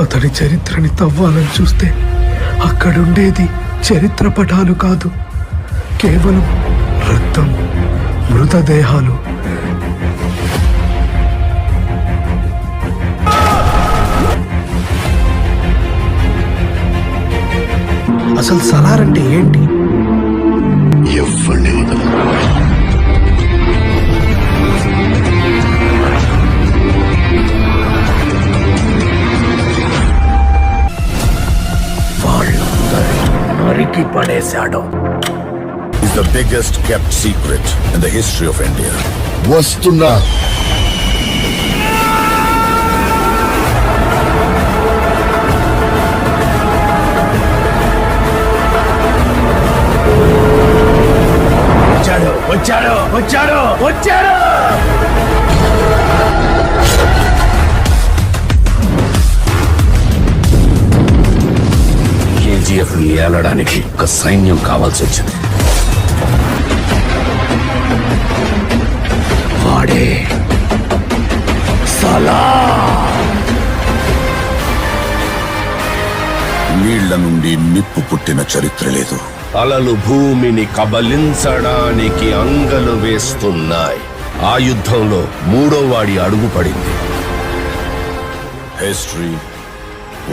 అతడి చరిత్రని తవ్వాలని చూస్తే అక్కడుండేది చరిత్ర పటాలు కాదు, కేవలం రక్తం, మృతదేహాలు. అసలు సలార్ అంటే ఏంటి? ఎవరిని వదలరు. నరికి పడేశాడు. Is the biggest kept secret in the history of India. వస్తున్నా. వచ్చాడు వచ్చాడు వచ్చాడు. కేజీఎఫ్ ఏలడానికి ఒక సైన్యం కావాల్సి వచ్చింది. వాడే సలార్. నీళ్ల నుండి నిప్పు పుట్టిన చరిత్ర లేదు. అలలు భూమిని కబలించడానికి అంగలు వేస్తున్నాయి. ఆ యుద్ధంలో మూడో వాడి అడుగు పడింది. History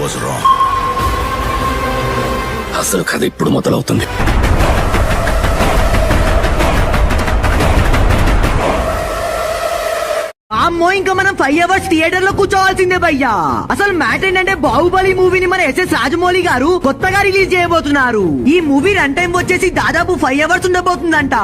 was wrong. అసలు కథ ఇప్పుడు మొదలవుతుంది. అమ్మో, ఇంకా మనం 5 hours థియేటర్ లో కూర్చోవాల్సిందే భయ్యా. అసలు మ్యాటర్ ఏంటంటే బాహుబలి మూవీని మన ఎస్ఎస్ రాజమౌళి గారు కొత్తగా రిలీజ్ చేయబోతున్నారు. ఈ మూవీ రన్ టైం వచ్చేసి దాదాపు 5 hours ఉండబోతుందంట.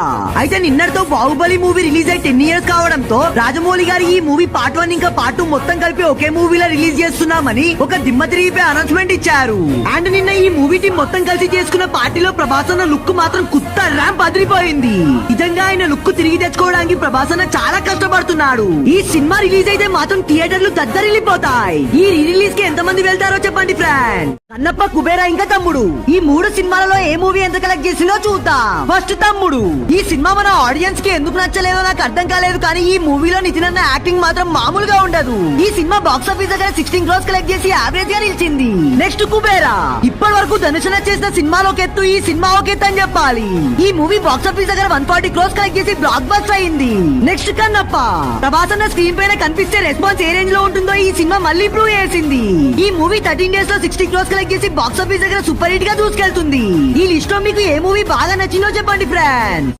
అయితే నిన్నటితో బాహుబలి మూవీ రిలీజ్ అయి 10 years కావడంతో రాజమౌళి గారు ఈ మూవీ పార్ట్ 1 ఇంకా పార్ట్ 2 మొత్తం కలిపి ఒకే మూవీలో రిలీజ్ చేస్తున్నామని ఒక దిమ్మ తిరిగిపోయి అనౌన్స్మెంట్ ఇచ్చారు. అండ్ నిన్న ఈ మూవీ టీం మొత్తం కలిసి చేసుకున్న పార్టీలో ప్రభాస్ అన్న లుక్ మాత్రం కుత్త ర్యాంప్ అదిరిపోయింది. నిజంగా ఆయన లుక్ తిరిగి తెచ్చుకోవడానికి ప్రభాస్ అన్న చాలా కష్టపడుతున్నాడు. ఈ సినిమా రిలీజ్ అయితే మాత్రం థియేటర్లు దద్దరిల్లిపోతాయి. ఈ రిలీజ్ కి ఎంత మంది వెళ్తారో చెప్పండి ఫ్రెండ్. కన్నప్ప, కుబేరా ఇంకా తమ్ముడు, ఈ 3 సినిమాలలో ఏ మూవీ ఎంత కలెక్ట్ చేసిందో చూద్దాం. ఫస్ట్ తమ్ముడు. ఈ సినిమా మన ఆడియన్స్ కి ఎందుకు నచ్చలేదో నాకు అర్థం కాలేదు, కానీ ఈ మూవీలో నితిన్ అన్న యాక్టింగ్ మాత్రం మామూలుగా ఉండదు. ఈ సినిమా బాక్స్ ఆఫీస్ దగ్గర 16 crores కలెక్ట్ చేసి యావరేజ్ గా నిలిచింది. నెక్స్ట్ కుబేరా. ఇప్పటి వరకు ధనుష్ చేసిన సినిమాలో ఎత్తు ఈ సినిమా ఒక ఎత్తు అని చెప్పాలి. ఈ మూవీ బాక్స్ ఆఫీస్ దగ్గర 140 crores కలెక్ట్ చేసి బ్లాక్ బస్టర్ అయింది. నెక్స్ట్ కన్నప్ప. ప్రభాస్ అన్న స్క్రీన్ పైన కనిపిస్తే రెస్పాన్స్ ఏ రేంజ్ లో ఉంటుందో ఈ సినిమా మళ్ళీ ప్రూవ్ చేసింది. ఈ మూవీ 13 days లో 60 crores కలెక్ట్ చేసి బాక్స్ ఆఫీస్ దగ్గర సూపర్ హిట్ గా దూసుకెళ్తుంది. ఈ లిస్ట్ లో మీకు ఏ మూవీ బాగా నచ్చిందో చెప్పండి ఫ్రెండ్స్.